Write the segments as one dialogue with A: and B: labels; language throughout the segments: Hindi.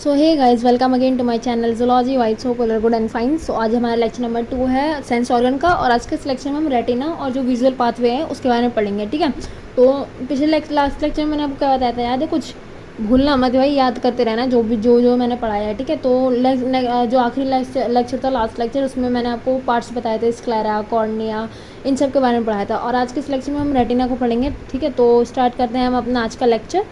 A: So hey guys, welcome again to my channel zoology white so colour good and fine. So आज हमारा लेक्चर नंबर 2 है सेंस ऑर्गन का, और आज के सिलेक्शन में हम रेटिना और जो विजुअल पाथवे है उसके बारे में पढ़ेंगे। ठीक है, तो पिछले लास्ट लेक्चर में मैंने आपको क्या बताया था, याद है? कुछ भूलना मत भाई, याद करते रहना जो मैंने पढ़ाया है। ठीक है, तो जो आखिरी लेक्चर था, लास्ट लेक्चर, उसमें मैंने आपको पार्ट्स बताए थे, स्क्लेरा, कॉर्निया, इन सब के बारे में पढ़ाया था। और आज के सिलेक्शन में हम रेटिना को पढ़ेंगे। ठीक है, तो स्टार्ट करते हैं हम अपना आज का लेक्चर।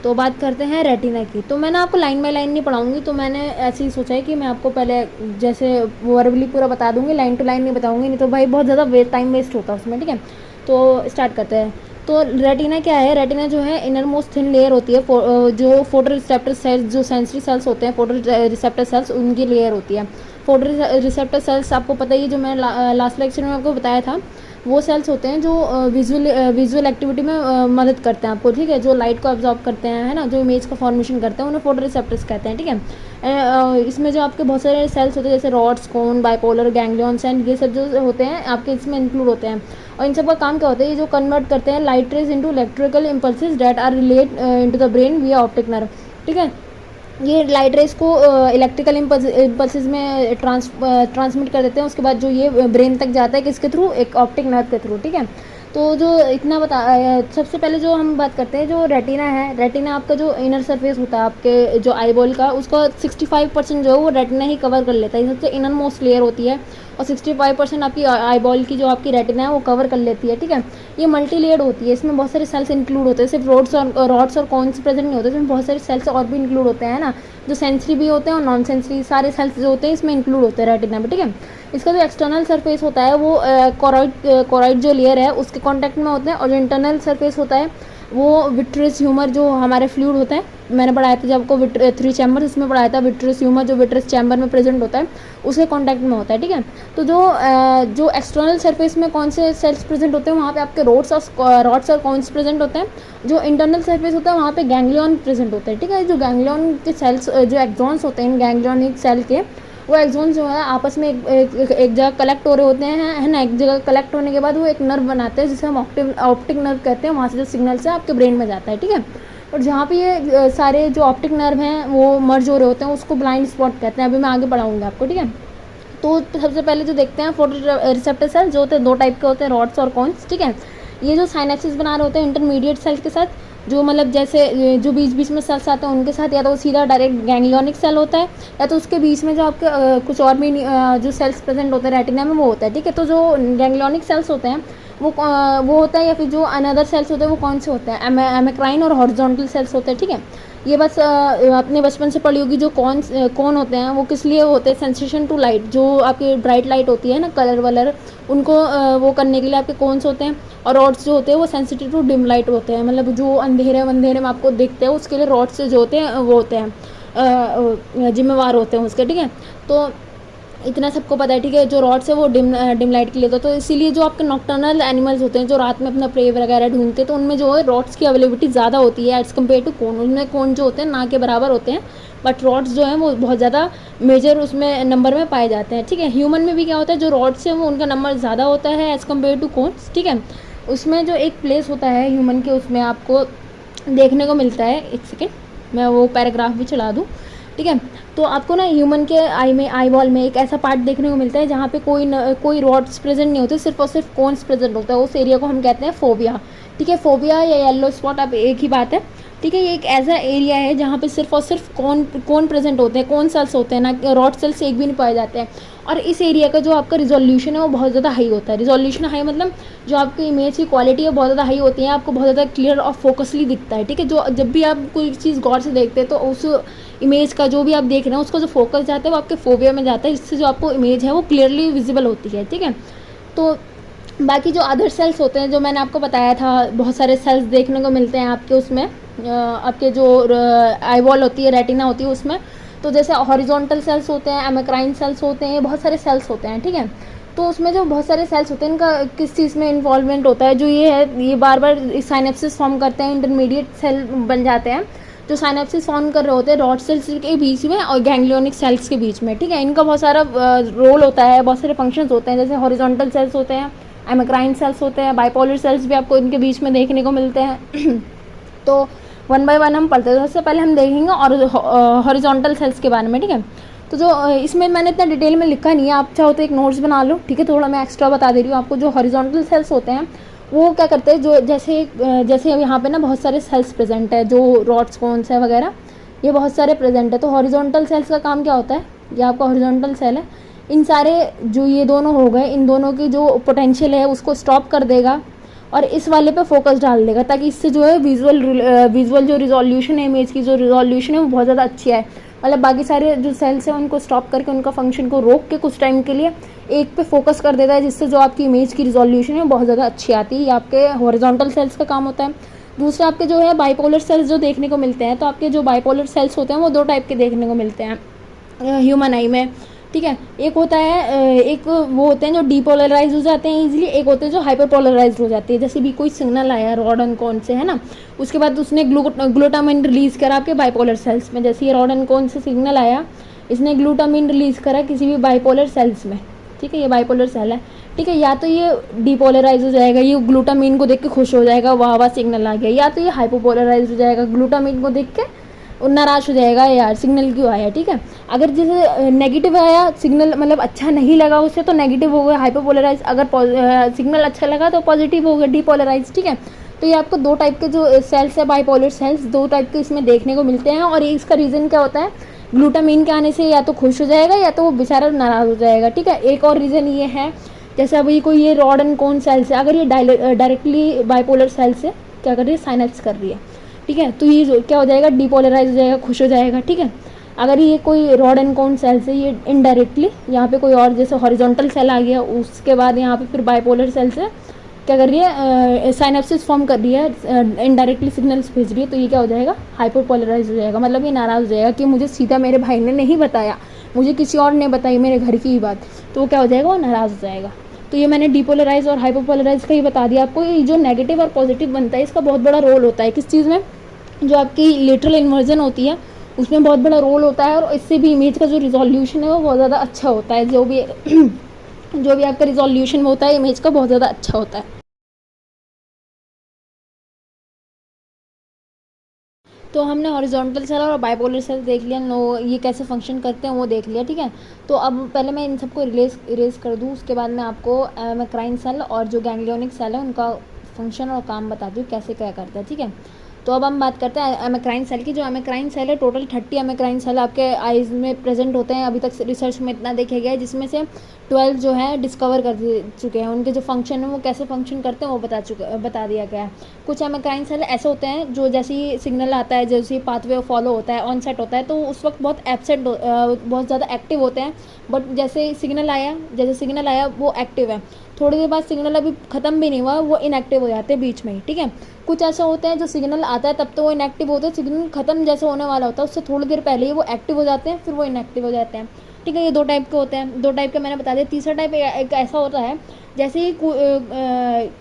A: तो बात करते हैं रेटिना की। तो मैंने आपको लाइन बाय लाइन नहीं पढ़ाऊंगी, तो मैंने ऐसे ही सोचा है कि मैं आपको पहले जैसे वर्बली पूरा बता दूंगी, लाइन टू लाइन नहीं बताऊंगी, नहीं तो भाई बहुत ज़्यादा टाइम वेस्ट होता है उसमें। ठीक है, तो स्टार्ट करते हैं। तो रेटिना क्या है? रेटिना जो है इनर मोस्ट थिन लेयर होती है, जो फोटो रिसेप्टर सेल्स, जो सेंसरी सेल्स होते हैं, फोटो रिसेप्टर सेल्स, उनकी लेयर होती है। फोटो रिसेप्टर सेल्स आपको पता ही है, जो मैं लास्ट लेक्चर में आपको बताया था, वो सेल्स होते हैं जो विजुअल एक्टिविटी में मदद करते हैं आपको। ठीक है, जो लाइट को एब्जॉर्ब करते हैं, है ना, जो इमेज का फॉर्मेशन करते हैं, उन्हें फोटो रिसेप्टर्स कहते हैं। ठीक है, इसमें जो आपके बहुत सारे सेल्स होते हैं, जैसे rods, cone, bipolar, ganglions and ये सब जो होते हैं आपके इसमें इंक्लूड होते हैं। और इन सब का काम क्या होता है? ये जो कन्वर्ट करते हैं light rays into electrical impulses that are relate into the brain via optic nerve. ठीक है, ये लाइट रेस को इलेक्ट्रिकल इम्पल्सेस में ट्रांसमिट कर देते हैं। उसके बाद जो ये ब्रेन तक जाता है, किसके थ्रू? एक ऑप्टिक नर्व के थ्रू। ठीक है, तो जो इतना सबसे पहले जो हम बात करते हैं, जो रेटिना है, रेटिना आपका जो इनर सरफेस होता है आपके जो आईबॉल का, उसका 65% जो है वो रेटिना ही कवर कर लेता है। सबसे इनर मोस्ट लेयर होती है, और 65% आपकी आईबॉल की जो आपकी रेटिना है वो कवर कर लेती है। ठीक है, ये मल्टी लेयर्ड होती है, इसमें बहुत सारे सेल्स इंक्लूड होते हैं, सिर्फ रॉड्स और कॉन्स प्रेजेंट नहीं होते, इसमें बहुत सारे सेल्स और भी इंक्लूड होते हैं ना, जो सेंसरी भी होते हैं और नॉन सेंसरी, सारे सेल्स जो होते हैं इसमें इंक्लूड होते हैं रेटिना में। ठीक है, इसका जो एक्सटर्नल सरफेस होता है वो कोरॉइड जो लेयर है उसके कॉन्टैक्ट में होते हैं, और जो इंटरनल सरफेस होता है वो विट्रियस ह्यूमर, जो हमारे फ्लूइड होता है, मैंने पढ़ाया था जब आपको 3 चैम्बर, इसमें पढ़ाया था विट्रियस ह्यूमर, जो विट्रियस चैम्बर में प्रेजेंट होता है उसके कॉन्टैक्ट में होता है। ठीक है, तो जो एक्सटर्नल सरफेस में कौन से सेल्स प्रेजेंट होते हैं, वहाँ पे आपके रॉड्स और कॉन्स प्रेजेंट होते हैं। जो इंटरनल सरफेस होता है वहाँ पे गैंग्लियन प्रेजेंट होते हैं। ठीक है, जो गैंग्लियन के सेल्स, जो एक्सॉन्स होते हैं गैंग्लियनिक सेल के, वो एक्सॉन्स जो है आपस में एक जगह कलेक्ट हो रहे होते हैं, है ना। एक जगह कलेक्ट होने के बाद वो एक नर्व बनाते हैं, जिसे हम ऑप्टिक नर्व कहते हैं। वहाँ से जो सिग्नल्स है आपके ब्रेन में जाता है। ठीक है, और जहाँ पे ये सारे जो ऑप्टिक नर्व हैं वो मर्ज हो रहे होते हैं, उसको ब्लाइंड स्पॉट कहते हैं। अभी मैं आगे बढ़ाऊंगा आपको। ठीक है, तो सबसे पहले जो देखते हैं फोटो रिसेप्टर सेल, जो होते हैं 2 टाइप के होते हैं, रॉड्स और कॉन्स। ठीक है, ये जो साइनेप्सिस बना रहे होते हैं इंटरमीडिएट सेल्स के साथ, जो मतलब जैसे जो बीच बीच में सेल्स आते हैं उनके साथ, या तो सीधा डायरेक्ट गैंग्लियनिक सेल होता है, या तो उसके बीच में जो आपके कुछ और भी जो सेल्स प्रेजेंट होते हैं रेटिना में, वो होता है। ठीक है, तो जो गैंग्लियनिक सेल्स होते हैं वो होता है, या फिर जो अनदर सेल्स होते हैं वो कौन से होते हैं? एमेक्राइन और हॉरिजॉन्टल सेल्स होते हैं। ठीक है, ये बस आपने बचपन से पढ़ी होगी, जो कौन होते हैं वो किस लिए होते हैं? सेंसेशन टू लाइट, जो आपकी ब्राइट लाइट होती है ना, कलर वलर, उनको वो करने के लिए आपके कौन्स होते हैं। और रॉड्स जो होते हैं वो सेंसिटिव टू डिम लाइट होते हैं, मतलब जो अंधेरे में आपको दिखते हैं उसके लिए रॉड्स जो होते हैं वो होते हैं, जिम्मेवार होते हैं उसके। ठीक है, तो इतना सबको पता है। ठीक है, जो रॉड्स है वो डिम लाइट के लिए होता है, तो इसीलिए जो आपके नॉक्टर्नल एनिमल्स होते हैं जो रात में अपना प्रे वगैरह ढूंढते हैं, तो उनमें जो है रॉड्स की अवेलेबिलिटी ज़्यादा होती है एज़ कम्पेयर टू कोन। उनमें कोन जो होते हैं ना के बराबर होते हैं, बट रॉड्स जो हैं वो बहुत ज़्यादा मेजर उसमें नंबर में पाए जाते हैं। ठीक है, ह्यूमन में भी क्या होता है, जो रॉड्स हैं वो उनका नंबर ज़्यादा होता है एज़ कम्पेयर टू कोन्स। ठीक है, उसमें जो एक प्लेस होता है ह्यूमन के, उसमें आपको देखने को मिलता है, एक सेकेंड मैं वो पैराग्राफ भी चला दूँ। ठीक है, तो आपको ना ह्यूमन के आई बॉल में एक ऐसा पार्ट देखने को मिलता है जहाँ पे कोई रॉड्स प्रेजेंट नहीं होते, सिर्फ और सिर्फ कोन्स प्रेजेंट होता है। उस एरिया को हम कहते हैं फोबिया। ठीक है, फोबिया या येलो स्पॉट, अब एक ही बात है। ठीक है, ये एक ऐसा एरिया है जहाँ पे सिर्फ और सिर्फ कोन प्रेजेंट होते हैं, कोन सेल्स होते हैं, ना रॉड सेल्स एक भी नहीं पाए जाते हैं। और इस एरिया का जो आपका रिजोल्यूशन है वो बहुत ज़्यादा हाई होता है। रिजोल्यूशन हाई मतलब जो आपकी इमेज की क्वालिटी है बहुत ज़्यादा हाई होती है, आपको बहुत ज़्यादा क्लियर और फोकसली दिखता है। ठीक है, जो जब भी आप कोई चीज़ गौर से देखते हैं तो उस इमेज का जो भी आप देख रहे हैं उसका जो फोकस जाता है वो आपके फोबिया में जाता है, जिससे जो आपको इमेज है वो क्लियरली विजिबल होती है। ठीक है, तो बाकी जो अदर सेल्स होते हैं, जो मैंने आपको बताया था, बहुत सारे सेल्स देखने को मिलते हैं आपके उसमें, आपके जो आईबॉल होती है, रेटिना होती है उसमें। तो जैसे हॉरिजॉन्टल सेल्स होते हैं, एमेक्राइन सेल्स होते हैं, बहुत सारे सेल्स होते हैं। ठीक है, तो उसमें जो बहुत सारे सेल्स होते हैं इनका किस चीज़ में इन्वॉल्वमेंट होता है, जो ये है, ये बार बार साइनेप्सिस फॉर्म करते हैं, इंटरमीडिएट सेल बन जाते हैं, जो साइनेप्सिस फॉर्म कर रहे होते हैं रॉड सेल्स के बीच में और गैंग्लियोनिक सेल्स के बीच में। ठीक है, इनका बहुत सारा रोल होता है, बहुत सारे फंक्शंस होते हैं, जैसे हॉरिजॉन्टल सेल्स होते हैं, एमेक्राइन सेल्स होते हैं, बाइपोलर सेल्स भी आपको इनके बीच में देखने को मिलते हैं। तो वन बाय वन हम पढ़ते हैं। तो सबसे पहले हम देखेंगे और हॉरिजॉन्टल सेल्स के बारे में, ठीक है। तो जो इसमें मैंने इतना डिटेल में लिखा नहीं है, आप चाहो तो एक नोट्स बना लो, ठीक है। थोड़ा मैं एक्स्ट्रा बता दे रही हूँ आपको। जो हॉरिजॉन्टल सेल्स होते हैं वो क्या करते हैं, जो जैसे यहाँ पे ना बहुत सारे सेल्स प्रेजेंट है, जो रॉड्स कोन्स है वगैरह, ये बहुत सारे प्रेजेंट है। तो हॉरिजॉन्टल सेल्स का काम क्या होता है, ये आपका हॉरिजॉन्टल सेल है, इन सारे जो ये दोनों हो गए, इन दोनों की जो पोटेंशियल है उसको स्टॉप कर देगा और इस वाले पे फोकस डाल देगा, ताकि इससे जो है विजुअल जो रिजोल्यूशन है, इमेज की जो रिजोल्यूशन है वो बहुत ज़्यादा अच्छी है। मतलब बाकी सारे जो सेल्स हैं उनको स्टॉप करके, उनका फंक्शन को रोक के कुछ टाइम के लिए एक पे फोकस कर देता है, जिससे जो आपकी इमेज की रिजोल्यूशन है बहुत ज़्यादा अच्छी आती है। ये आपके हॉरिजॉन्टल सेल्स का काम होता है। दूसरा आपके जो है बाइपोलर सेल्स जो देखने को मिलते हैं, तो आपके जो बाइपोलर सेल्स होते हैं वो दो टाइप के देखने को मिलते हैं ह्यूमन आई में, ठीक है। एक होता है एक वो होते हैं जो डीपोलराइज हो जाते हैं इजीली, एक होते हैं जो हाइपरपोलराइज हो जाती है। जैसे भी कोई सिग्नल आया रॉड एंड कोन से, है ना, उसके बाद उसने ग्लूटामिन रिलीज़ करा आपके बाइपोलर सेल्स में। जैसे ये रॉड एंड कोन से सिग्नल आया, इसने ग्लूटामिन रिलीज़ करा किसी भी बाइपोलर सेल्स में, ठीक है। ये बाइपोलर सेल है, ठीक है। या तो ये डीपोलराइज हो जाएगा, ये ग्लूटामिन को देख के खुश हो जाएगा, वाह वाह सिग्नल आ गया, या तो ये हाइपोपोलराइज हो जाएगा, ग्लूटामिन को देख के नाराज हो जाएगा, यार सिग्नल क्यों आया, ठीक है। अगर जैसे नेगेटिव आया सिग्नल, मतलब अच्छा नहीं लगा उसे, तो नेगेटिव हो गया हाइपरपोलराइज। अगर सिग्नल अच्छा लगा तो पॉजिटिव हो गया डीपोलराइज, ठीक है। तो ये आपको दो टाइप के जो सेल्स है बाइपोलर सेल्स, दो टाइप के इसमें देखने को मिलते हैं। और इसका रीज़न क्या होता है, ग्लूटामिन के आने से या तो खुश हो जाएगा या तो वो बेचारा नाराज हो जाएगा, ठीक है। एक और रीज़न ये है, जैसे अभी कोई ये रॉड एंड कोन सेल्स है, अगर ये डायरेक्टली बाइपोलर सेल से क्या कर रही है, साइनेप्स कर रही है, ठीक है, तो ये क्या हो जाएगा, डीपोलराइज हो जाएगा, खुश हो जाएगा, ठीक है। अगर ये कोई रॉड एंड कोन सेल से ये इनडायरेक्टली यहाँ पे कोई और जैसे हॉरिजॉन्टल सेल आ गया, उसके बाद यहाँ पे फिर बाइपोलर सेल से क्या कर रही है, साइनेप्सिस फॉर्म कर रही है, इनडायरेक्टली सिग्नल्स भेज रही है, तो ये क्या हो जाएगा, हाइपरपोलराइज हो जाएगा। मतलब ये नाराज़ हो जाएगा कि मुझे सीधा मेरे भाई ने नहीं बताया, मुझे किसी और ने बताई मेरे घर की ही बात, तो वो क्या हो जाएगा, वो नाराज़ हो जाएगा। तो ये मैंने डीपोलराइज और हाइपरपोलराइज का ही बता दिया आपको। ये जो नेगेटिव और पॉजिटिव बनता है, इसका बहुत बड़ा रोल होता है किस चीज़ में, जो आपकी लेटरल इन्वर्जन होती है उसमें बहुत बड़ा रोल होता है। और इससे भी इमेज का जो रिजोल्यूशन है वो बहुत ज़्यादा अच्छा होता है। जो भी जो भी आपका रिजोल्यूशन होता है इमेज का बहुत ज़्यादा अच्छा होता है। तो हमने हॉरिजॉन्टल सेल और बाइपोलर सेल देख लिया, नो ये कैसे फंक्शन करते हैं वो देख लिया, ठीक है। तो अब पहले मैं इन सबको इरेज कर दूँ, उसके बाद मैं आपको एमेक्राइन सेल और जो गैंग्लियोनिक सेल है उनका फंक्शन और काम बताती हूँ कैसे क्या करता है, ठीक है। तो अब हम बात करते हैं एमेक्राइन सेल की। जो एमेक्राइन सेल है, टोटल 30 एमेक्राइन सेल आपके आइज़ में प्रेजेंट होते हैं। अभी तक रिसर्च में इतना देखा गया है, जिसमें से 12 जो है डिस्कवर कर चुके हैं। उनके जो फंक्शन है वो कैसे फंक्शन करते हैं वो बता दिया गया है। कुछ एमेक्राइन सेल ऐसे होते हैं जो जैसे ही सिग्नल आता है, जैसे ही पाथवे फॉलो होता है, ऑन सेट होता है, तो उस वक्त बहुत एब्सेंट बहुत ज़्यादा एक्टिव होते हैं। बट जैसे सिग्नल आया वो एक्टिव है, थोड़ी देर बाद सिग्नल अभी ख़त्म भी नहीं हुआ, वो इनएक्टिव हो जाते हैं बीच में ही, ठीक है। कुछ ऐसा होता है जो सिग्नल आता है तब तो वो इनएक्टिव होते हैं, सिग्नल खत्म जैसे होने वाला होता है उससे थोड़ी देर पहले ही वो एक्टिव हो जाते हैं, फिर वो इनएक्टिव हो जाते हैं, ठीक है। ये दो टाइप के होते हैं, दो टाइप के मैंने बता दिया। तीसरा टाइप एक ऐसा होता है जैसे ही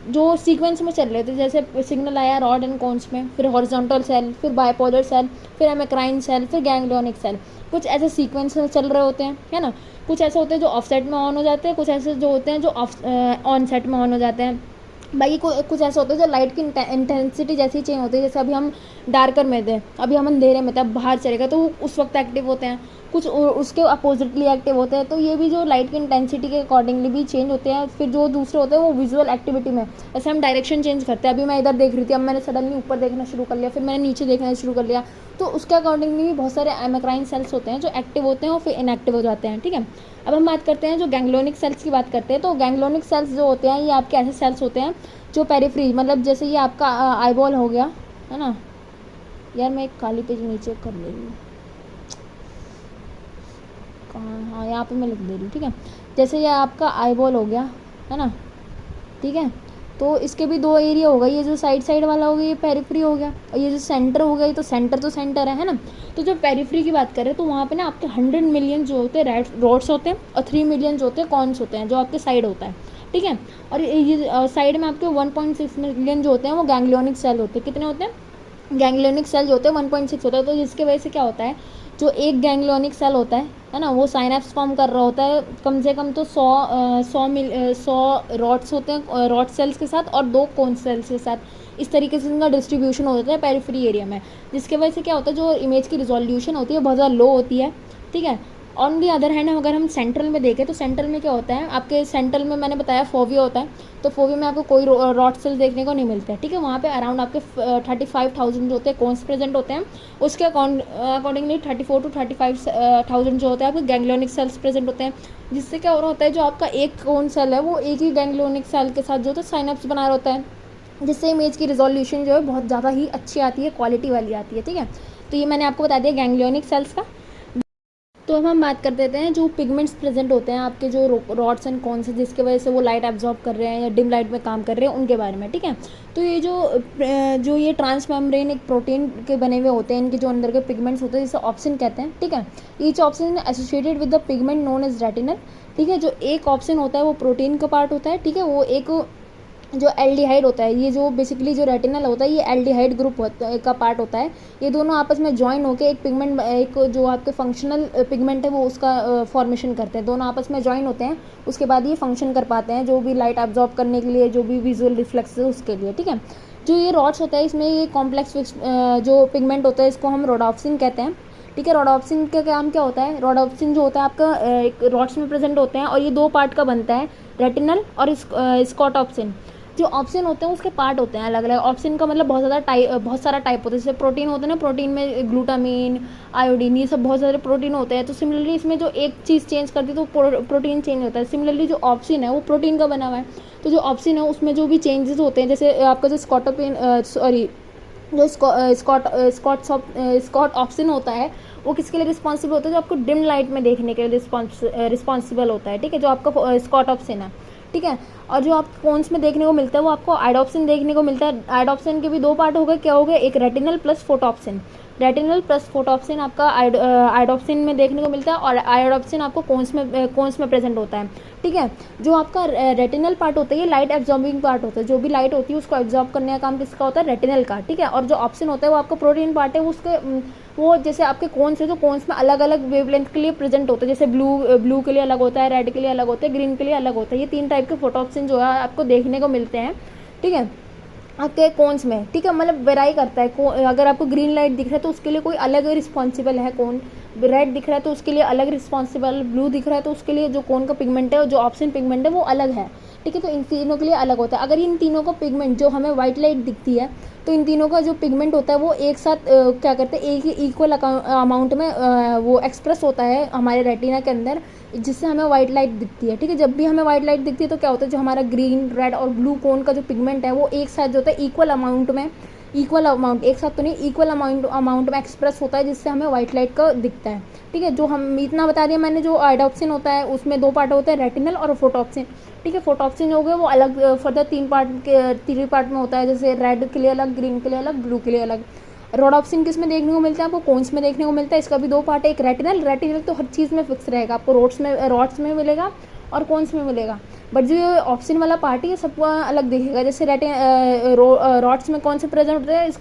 A: जो सीक्वेंस में चल रहे थे, जैसे सिग्नल आया रॉड एंड कोन्स में, फिर हॉरिजॉन्टल सेल, फिर बाइपोलर सेल, फिर एमेक्राइन सेल, फिर गैंग्लियोनिक सेल, कुछ ऐसे सीक्वेंस में चल रहे होते हैं, है ना। कुछ ऐसे होते हैं जो ऑफ सेट में ऑन हो जाते हैं, कुछ ऐसे जो होते हैं जो ऑन सेट में ऑन हो जाते हैं। बाकी कुछ ऐसा होता है जो लाइट की इंटेंसिटी जैसी ही चेंज होती है, जैसे अभी हम डार्कर में थे, अभी हम अंधेरे में थे, अब बाहर चलेगा तो उस वक्त एक्टिव होते हैं। कुछ उसके अपोजिटली एक्टिव होते हैं, तो ये भी जो लाइट की इंटेंसिटी के अकॉर्डिंगली भी चेंज होते हैं। फिर जो दूसरे होते हैं वो विजुअल एक्टिविटी में, जैसे हम डायरेक्शन चेंज करते हैं, अभी मैं इधर देख रही थी, अब मैंने सडनली ऊपर देखना शुरू कर लिया, फिर मैंने नीचे देखना शुरू कर लिया, तो उसके अकॉर्डिंगली भी बहुत सारे एमेक्राइन सेल्स होते हैं जो एक्टिव होते हैं और फिर इनएक्टिव हो जाते हैं, ठीक है। अब हम बात करते हैं जो गैंग्लियोनिक सेल्स की बात करते हैं। तो गैंग्लियोनिक सेल्स जो होते हैं ये आपके ऐसे सेल्स होते हैं जो पेरिफ्री, मतलब जैसे ये आपका आईबॉल हो गया, है ना। यार मैं एक काली पेज नीचे कर ले रही हूँ, कहाँ, हाँ यहाँ पे मैं लिख दे रही हूँ, ठीक है। जैसे ये आपका आईबॉल हो गया, है ना, ठीक है। तो इसके भी दो एरिया होगा, ये जो साइड वाला हो गया ये पेरिफ्री हो गया, और ये जो सेंटर हो गया ये तो सेंटर है ना। तो जो पेरिफ्री की बात करें तो वहाँ पे ना आपके 100 मिलियन जो होते हैं रॉड्स होते हैं और 3 मिलियन जो होते हैं कॉन्स होते हैं, जो आपके साइड होता है, ठीक है। और ये साइड में आपके 1.6 मिलियन जो होते हैं वो गैंग्लियोनिक सेल होते हैं। कितने होते हैं गैंग्लियोनिक सेल जो होते हैं 1.6 होता है। तो जिसकी वजह से क्या होता है, जो एक गैंग्लियोनिक सेल होता है ना, वो साइनेप्स फॉर्म कर रहा होता है कम से कम तो 100 रॉड्स होते हैं रॉड सेल्स के साथ और 2 कोन सेल्स के साथ। इस तरीके से इनका डिस्ट्रीब्यूशन हो जाता है पेरिफेरी एरिया में, जिसकी वजह से क्या होता है जो इमेज की रिजोल्यूशन होती है बहुत ज़्यादा लो होती है, ठीक है। ऑन दी अदर हैंड अगर हम सेंट्रल में देखें तो सेंट्रल में क्या होता है, आपके सेंट्रल में मैंने बताया फोविया होता है, तो फोविया में आपको कोई रॉड सेल देखने को नहीं मिलता है, ठीक है। वहाँ पे अराउंड आपके 35,000 जो होते हैं कोन्स प्रेजेंट होते हैं, उसके अकॉर्डिंगली 34 to 35,000 जो होते हैं आपके गैंग्लियोनिक सेल्स प्रेजेंट होते हैं, जिससे क्या हो रहा होता है जो आपका एक कोन सेल है वो एक ही गैंग्लियोनिक सेल के साथ जो होता है साइनप्स बना रहा होता है, जिससे इमेज की रिजोल्यूशन जो है बहुत ज़्यादा ही अच्छी आती है, क्वालिटी वाली आती है, ठीक है। तो ये मैंने आपको बता दिया गैंग्लियोनिक सेल्स का। तो अब हम बात कर देते हैं जो पिगमेंट्स प्रेजेंट होते हैं आपके जो रॉड्स एंड कॉन्स है, जिसके वजह से वो लाइट एब्जॉर्ब कर रहे हैं या डिम लाइट में काम कर रहे हैं, उनके बारे में, ठीक है। तो ये जो ये ट्रांसमेम्ब्रेन एक प्रोटीन के बने हुए होते हैं, इनके जो अंदर के पिगमेंट्स होते हैं जिसे ऑप्सिन कहते हैं, ठीक है। Each opsin associated with the pigment known as retinal, ठीक है। जो एक ऑप्सिन होता है वो प्रोटीन का पार्ट होता है, ठीक है। वो एक जो एल्डिहाइड होता है, ये जो बेसिकली जो रेटिनल होता है ये एल्डिहाइड ग्रुप का पार्ट होता है। ये दोनों आपस में ज्वाइन होकर एक पिगमेंट, एक जो आपके फंक्शनल पिगमेंट है वो उसका फॉर्मेशन करते हैं, दोनों आपस में ज्वाइन होते हैं, उसके बाद ये फंक्शन कर पाते हैं जो भी लाइट एब्जॉर्ब करने के लिए, जो भी विजुअल रिफ्लेक्स है उसके लिए, ठीक है। जो ये रॉड्स होता है इसमें ये कॉम्प्लेक्स जो पिगमेंट होता है इसको हम रोडोप्सिन कहते हैं, ठीक है। रोडोप्सिन का काम क्या होता है, रोडोप्सिन जो होता है आपका एक रॉड्स में प्रेजेंट होते हैं और ये दो पार्ट का बनता है, रेटिनल और स्कॉटॉप्सिन। जो ऑप्शन होते हैं उसके पार्ट होते हैं अलग अलग। ऑप्शन का मतलब बहुत सारा टाइप होता है, जैसे प्रोटीन होते हैं ना, प्रोटीन में ग्लूटामिन, आयोडीन, ये सब बहुत सारे प्रोटीन होते हैं। तो सिमिलरली इसमें जो एक चीज़ चेंज करती है तो प्रोटीन चेंज होता है। सिमिलरली जो ऑप्शन है वो प्रोटीन का बना हुआ है, तो जो ऑप्शन है उसमें जो भी चेंजेस होते हैं, जैसे आपका जो जो स्कॉट ऑप्शन होता है वो किसके लिए रिस्पॉन्सिबल होता है, जो आपको डिम लाइट में देखने के लिए रिस्पॉन्सिबल होता है, ठीक है, जो आपका स्कॉट ऑप्शन है, ठीक है। और जो आपको कोन्स में देखने को मिलता है वो आपको आइडोप्सिन देखने को मिलता है। आइडोप्सिन के भी दो पार्ट हो गए, क्या हो गए, एक रेटिनल प्लस फोटोप्सिन। रेटिनल प्लस फोटोप्सिन आपका आइडोप्सिन में देखने को मिलता है और आइडोप्सिन आपको कोन्स में प्रेजेंट होता है, ठीक है। जो आपका रेटिनल पार्ट होता है ये लाइट एब्जॉर्बिंग पार्ट होता है, जो भी लाइट होती है उसको एब्जॉर्ब करने का काम किसका होता है, रेटिनल का, ठीक है। और जो ऑप्शन होता है वो आपका प्रोटीन पार्ट है, उसके वो जैसे आपके कोन्स है तो कोन्स में अलग अलग वेवलेंथ के लिए प्रेजेंट होता है, जैसे ब्लू के लिए अलग होता है, रेड के लिए अलग होता है, ग्रीन के लिए अलग होता है। ये 3 टाइप के फोटोप्सिन जो है आपको देखने को मिलते हैं, ठीक है, आपके कोन्स में, ठीक है। मतलब वेराई करता है, अगर आपको ग्रीन लाइट दिख रहा है तो उसके लिए कोई अलग रिस्पॉन्सिबल है कोन, रेड दिख रहा है तो उसके लिए अलग रिस्पॉन्सिबल, ब्लू दिख रहा है तो उसके लिए जो कोन का पिगमेंट है, जो ऑप्शन पिगमेंट है वो अलग है, ठीक है। तो इन तीनों के लिए अलग होता है। अगर इन तीनों का पिगमेंट जो हमें व्हाइट लाइट दिखती है तो इन तीनों का जो पिगमेंट होता है वो एक साथ क्या करते हैं, एक ही इक्वल अमाउंट में वो एक्सप्रेस होता है हमारे रेटिना के अंदर, जिससे हमें व्हाइट लाइट दिखती है, ठीक है। जब भी हमें व्हाइट लाइट दिखती है तो क्या होता है, जो हमारा ग्रीन, रेड और ब्लू कोन का जो पिगमेंट है वो एक साथ जो होता है इक्वल अमाउंट एक साथ तो नहीं, इक्वल अमाउंट में एक्सप्रेस होता है, जिससे हमें व्हाइट लाइट का दिखता है, ठीक है। जो हम इतना बता दिया मैंने, जो आइडोप्सिन होता है उसमें 2 पार्ट होते हैं, रेटिनल और फोटोप्सिन, ठीक है। फोटोप्सिन हो गए वो अलग फर्दर 3 पार्ट में होता है, जैसे रेड के लिए अलग, ग्रीन के लिए अलग, ब्लू के लिए अलग। रोडोप्सिन किस में देखने को मिलता है, आपको कोन्स में देखने को मिलता है, इसका भी 2 पार्ट है, एक रेटिनल तो हर चीज़ में फिक्स रहेगा, आपको रॉड्स में मिलेगा और कोन्स में मिलेगा, बट जो ऑप्शन वाला पार्ट है ये सबको अलग दिखेगा। जैसे रॉड्स में कौन से प्रेजेंट होते हैं,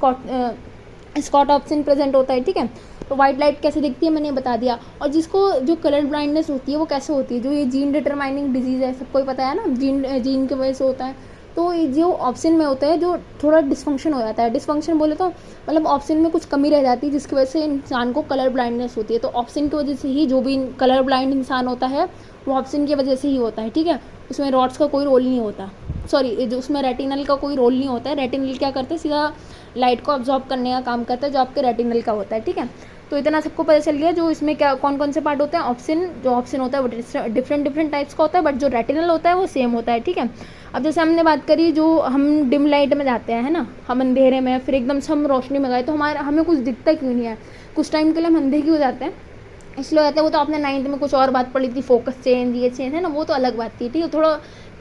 A: स्कॉट ऑप्शन प्रेजेंट होता है, ठीक है। तो वाइट लाइट कैसे दिखती है मैंने बता दिया। और जिसको जो कलर ब्लाइंडनेस होती है वो कैसे होती है, जो ये जीन डिटरमाइनिंग डिजीज़ है, सबको ही पता है ना, जीन की वजह से होता है। तो ये जो ऑप्शन में होता है जो थोड़ा डिस्फंक्शन हो जाता है, डिस्फंक्शन बोले तो मतलब ऑप्शन में कुछ कमी रह जाती है, जिसकी वजह से इंसान को कलर ब्लाइंडनेस होती है। तो ऑप्शन की वजह से ही जो भी कलर ब्लाइंड इंसान होता है वो ऑप्शन की वजह से ही होता है, ठीक है। उसमें रॉड्स का कोई रोल नहीं होता, सॉरी, जो उसमें रेटिनल का कोई रोल नहीं होता है। रेटिनल क्या करते हैं, सीधा लाइट को अब्जॉर्ब करने का काम करता है, जो आपके रेटिनल का होता है, ठीक है। तो इतना सबको पता चल गया जो इसमें क्या कौन कौन से पार्ट होते हैं। जो ऑप्शन होता है वो डिफरेंट टाइप्स का होता है, बट जो रेटिनल होता है वो सेम होता है, ठीक है। अब जैसे हमने बात करी, जो हम डिम लाइट में जाते हैं, है ना, हम अंधेरे में, फिर एकदम से हम रोशनी में गए तो हमें कुछ दिखता क्यों नहीं है, कुछ टाइम के लिए हम अंधे क्यों हो जाते हैं, इसलिए होता है। वो तो आपने 9th में कुछ और बात पढ़ी थी, फोकस चेंज, ये चेंज है ना, वो तो अलग बात थी, ठीक है। थोड़ा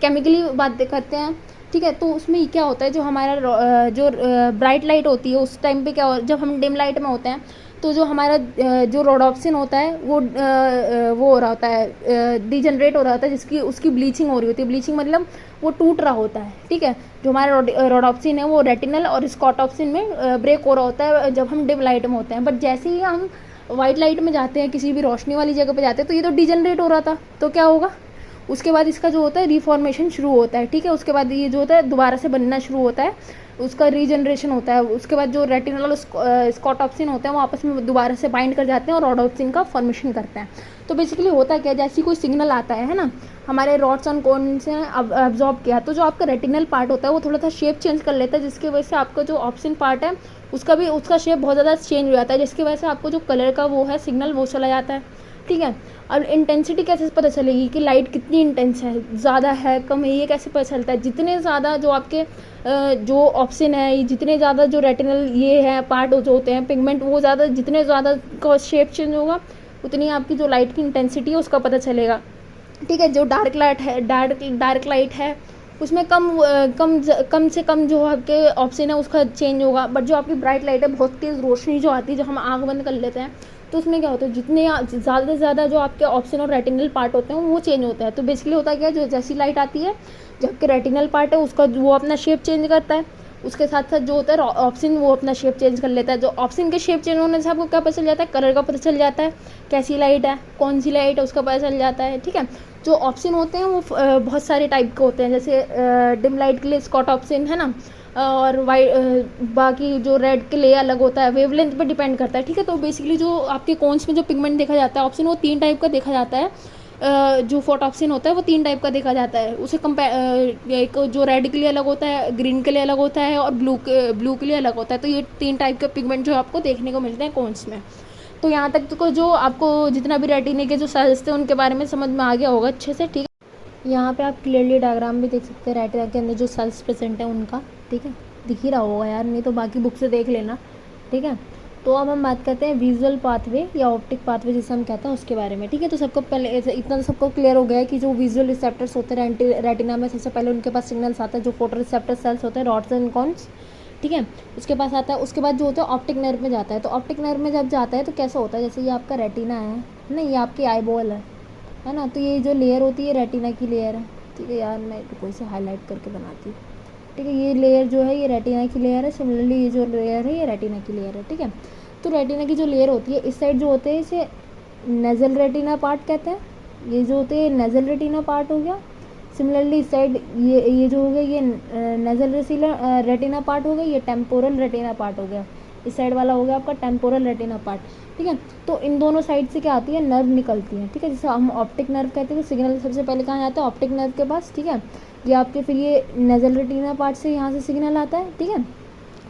A: केमिकली बात करते हैं, ठीक है। तो उसमें क्या होता है, जो हमारा जो ब्राइट लाइट होती है उस टाइम पे क्या, जब हम डिम लाइट में होते हैं तो जो हमारा जो रोडोप्सिन होता है वो हो रहा होता है, डिजनरेट हो रहा होता है, उसकी ब्लीचिंग हो रही होती है। ब्लीचिंग मतलब वो टूट रहा होता है, ठीक है। जो हमारा रोडोप्सिन है वो रेटिनल और स्कॉटॉप्सिन में ब्रेक हो रहा होता है जब हम डिम लाइट में होते हैं। बट जैसे ही हम वाइट लाइट में जाते हैं, किसी भी रोशनी वाली जगह पे जाते हैं, तो ये तो डिजनरेट हो रहा था, तो क्या होगा, उसके बाद इसका जो होता है रिफॉर्मेशन शुरू होता है, ठीक है। उसके बाद ये जो होता है दोबारा से बनना शुरू होता है, उसका रीजनरेशन होता है। उसके बाद जो रेटिनल और स्कॉटॉप्सिन होते हैं वो आपस में दोबारा से बाइंड कर जाते हैं और रोडोप्सिन का फॉर्मेशन करते हैं। तो बेसिकली होता क्या है, जैसे कोई सिग्नल आता है ना, हमारे रॉड्स ऑन कोन से अब्जॉर्ब किया, तो जो आपका रेटिनल पार्ट होता है वो थोड़ा सा शेप चेंज कर लेता है, जिसकी वजह से आपका जो ऑप्सिन पार्ट है उसका शेप बहुत ज़्यादा चेंज हो जाता है, जिसकी वजह से आपको जो कलर का वो है सिग्नल वो चला जाता है। ठीक है, अब इंटेंसिटी कैसे पता चलेगी कि लाइट कितनी इंटेंस है, ज़्यादा है कम है, ये कैसे पता चलता है? जितने ज़्यादा जो आपके जो ऑप्शन है, जितने ज़्यादा जो रेटिनल ये है पार्ट जो होते हैं पिगमेंट, वो ज़्यादा जितने ज़्यादा का शेप चेंज होगा उतनी आपकी जो लाइट की इंटेंसिटी है उसका पता चलेगा। ठीक है, जो डार्क लाइट है उसमें कम से कम जो आपके ऑप्शन है उसका चेंज होगा, बट जो आपकी ब्राइट लाइट है, बहुत तेज़ रोशनी जो आती है, जो हम आँख बंद कर लेते हैं, तो उसमें क्या होता है, जितने ज़्यादा से ज़्यादा जो आपके ऑप्शन और रेटिनल पार्ट होते हैं वो चेंज होता है। तो बेसिकली होता है क्या, जो जैसी लाइट आती है, जो आपके रेटिनल पार्ट है उसका वो अपना शेप चेंज करता है, उसके साथ साथ जो होता है ऑप्शन वो अपना शेप चेंज कर लेता है। जो ऑप्शन के शेप चेंज होने से आपको क्या पता चल जाता है, कलर का पता चल जाता है, कैसी लाइट है, कौन सी लाइट है उसका पता चल जाता है। ठीक है, जो ऑप्शन होते हैं वो बहुत सारे टाइप के होते हैं, जैसे डिम लाइट के लिए स्कॉट ऑप्शन है ना, और बाकी जो रेड के लिए अलग होता है, वेवलेंथ पर डिपेंड करता है। ठीक है, तो बेसिकली जो आपके कोन्स में जो पिगमेंट देखा जाता है ऑप्शन, वो 3 टाइप का देखा जाता है। जो फोटॉक्सिन होता है वो 3 टाइप का देखा जाता है, उसे एक जो रेड के लिए अलग होता है, ग्रीन के लिए अलग होता है और ब्लू के लिए अलग होता है। तो ये 3 टाइप के पिगमेंट जो आपको देखने को मिलते हैं कोन्स में। तो यहाँ तक तो जो आपको जितना भी रेटिने के जो सेल्स थे उनके बारे में समझ में आ गया होगा अच्छे से। ठीक है, यहाँ पे आप क्लियरली डायग्राम भी देख सकते हैं रेटिना के अंदर जो सेल्स प्रेजेंट है उनका। ठीक है, दिख ही रहा होगा यार, नहीं तो बाकी बुक से देख लेना। ठीक है, तो अब हम बात करते हैं विजुअल पाथवे या ऑप्टिक पाथवे जिसे हम कहते हैं उसके बारे में। ठीक है, तो सबको पहले इतना तो सबको क्लियर हो गया है कि जो विजुअल रिसेप्टर्स होते हैं रेटिना में, सबसे पहले उनके पास सिग्नल्स आता है, जो फोटो रिसेप्टर सेल्स होते हैं, रॉड्स एंड कॉन्स। ठीक है, उसके पास आता है, उसके बाद जो होता है ऑप्टिक नर्व में जाता है। तो ऑप्टिक नर्व में जब जाता है तो कैसा होता है, जैसे ये आपका रेटिना है ना, ये आपकी आई बॉल है ना, तो ये जो लेयर होती है रेटिना की लेयर है। ठीक है यार, मैं कोई से हाईलाइट करके बनाती हूँ। ठीक है, ये लेयर जो है ये रेटिना की लेयर है, सिमिलरली ये जो लेयर है ये रेटिना की लेयर है। ठीक है, तो रेटिना की जो लेयर होती है इस साइड जो होते हैं इसे नेजल रेटिना पार्ट कहते हैं, ये जो होते हैं नेजल रेटिना पार्ट हो गया। सिमिलरली इस साइड ये जो हो गया ये नेजल रेटिना पार्ट हो गया, ये टेम्पोरल रेटिना पार्ट हो गया, इस साइड वाला हो गया आपका टेम्पोरल रेटिना पार्ट। ठीक है, तो इन दोनों साइड से क्या आती है, नर्व निकलती है। ठीक है, जैसे हम ऑप्टिक नर्व कहते हैं, तो सिग्नल सबसे पहले कहाँ जाता है, ऑप्टिक नर्व के पास। ठीक है, ये आपके फिर ये नेजल रेटिना पार्ट से यहाँ से सिग्नल आता है। ठीक है,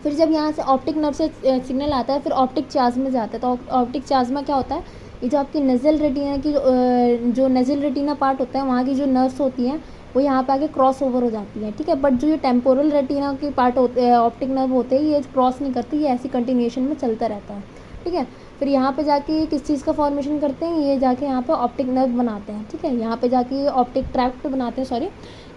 A: फिर जब यहाँ से ऑप्टिक नर्व से सिग्नल आता है फिर ऑप्टिक चार्ज में जाता है। तो ऑप्टिक चार्ज में क्या होता है, ये जो आपकी नज़ल रेटिना की जो नज़ल रेटिना पार्ट होता है वहाँ की जो नर्व्स होती हैं वो यहाँ पे आके क्रॉस ओवर हो जाती है। ठीक है, बट जो ये टेम्पोरल रेटिना के पार्ट होते हैं, ऑप्टिक नर्व होते हैं, ये क्रॉस नहीं करती, ये ऐसी कंटिन्यूएशन में चलता रहता है। ठीक है, फिर यहाँ पे जाके ये किस चीज़ का फॉर्मेशन करते हैं, ये जाके यहाँ पे ऑप्टिक नर्व बनाते हैं। ठीक है, यहाँ पे जाके ये ऑप्टिक ट्रैक्ट बनाते हैं, सॉरी,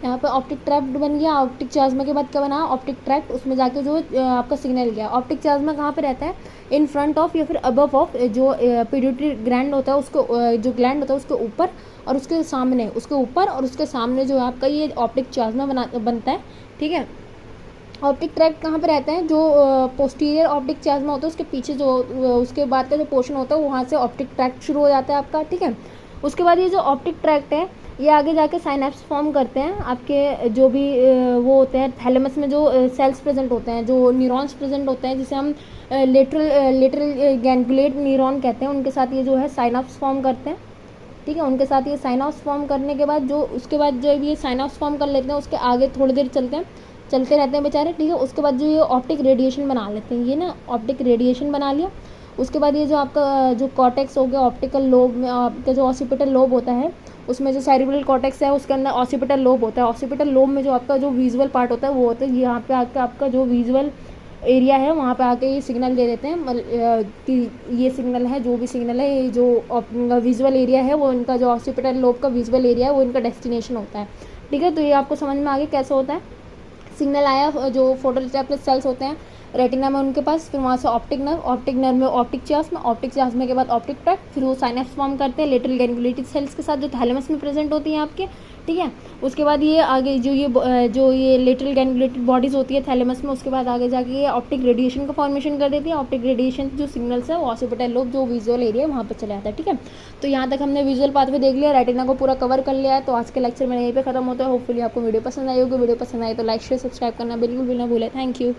A: यहाँ पे ऑप्टिक ट्रैक्ट बन गया। ऑप्टिक चार्जमा के बाद क्या बना, ऑप्टिक ट्रैक्ट, उसमें जाके जो आपका सिग्नल गया। ऑप्टिक चार्जमा कहाँ पे रहता है, इन फ्रंट ऑफ या फिर अबव ऑफ जो पिट्यूटरी ग्लैंड होता है उसको, जो ग्लैंड होता है उसके ऊपर और उसके सामने, उसके ऊपर और उसके सामने जो आपका ये ऑप्टिक चार्जमा बनता है। ठीक है, ऑप्टिक ट्रैक्ट कहाँ पे रहता है, जो पोस्टीरियर ऑप्टिक चार्जमा होता है उसके पीछे जो उसके बाद का जो पोर्शन होता है वहाँ से ऑप्टिक ट्रैक्ट शुरू हो जाता है आपका। ठीक है, उसके बाद ये जो ऑप्टिक ट्रैक्ट है ये आगे जाके साइनेप्स फॉर्म करते हैं आपके, जो भी वो होते हैं थैलेमस में जो सेल्स प्रेजेंट होते हैं, जो न्यूरॉन्स प्रेजेंट होते हैं, जिसे हम लेटरल गैंगुलेट न्यूरॉन कहते हैं, उनके साथ ये जो है साइनाप्स फॉर्म करते हैं। ठीक है, उनके साथ ये साइनाप्स फॉर्म करने के बाद जो उसके बाद जो ये साइनाप्स फॉर्म कर लेते हैं उसके आगे थोड़ी देर चलते रहते हैं बेचारे। ठीक है, उसके बाद जो ये ऑप्टिक रेडिएशन बना लेते हैं, ये ना ऑप्टिक रेडिएशन बना लिया। उसके बाद ये जो आपका जो कॉर्टेक्स हो गया, ऑप्टिकल लोब में आपका जो ऑसिपिटल लोब होता है उसमें जो सेरिब्रल कॉर्टेक्स है उसके अंदर ऑसिपिटल लोब होता है। ऑसिपिटल लोब में जो आपका जो विजुअल पार्ट होता है वो होता है, यहाँ पे आके आपका जो विजुअल एरिया है वहाँ पे आके ये सिग्नल दे देते हैं कि ये सिग्नल है, जो भी सिग्नल है, ये जो विजुअल एरिया है वो इनका जो ऑसिपिटल लोब का विजुअल एरिया है वो इनका डेस्टिनेशन होता है। ठीक है, तो ये आपको समझ में आ गया कैसे होता है। सिग्नल आया, जो फोटो रिसेप्टर सेल्स होते हैं रेटिना में उनके पास, फिर वहाँ से ऑप्टिक नर्व में ऑप्टिक चियास के बाद ऑप्टिक ट्रैक्ट, फिर वो साइनेप्स फॉर्म करते हैं लेटरल गैंग्यूलेटेड सेल्स के साथ जो थैलेमस में प्रेजेंट होती हैं आपके, ठीक है। उसके बाद ये आगे जो ये लेटरल गैंग्यूलेटेड बॉडीज़ होती है थैलेमस में, उसके बाद आगे जाके ये ऑप्टिक रेडिएशन का फॉर्मेशन कर देती है। ऑप्टिक रेडिएशन जो सिग्नल्स है वो ऑसिपिटल लोब जो विजुअल एरिया है वहाँ पर चला जाता है, ठीक है। तो यहाँ तक हमने विजुअल पाथवे देख लिया, रेटिना को पूरा कवर कर लिया है। तो आज के लेक्चर में यहीं पे खत्म होता है। होपफुली आपको वीडियो पसंद आई होगी। वीडियो पसंद आए तो लाइक शेयर सब्सक्राइब करना बिल्कुल भी ना भूलें। Thank you.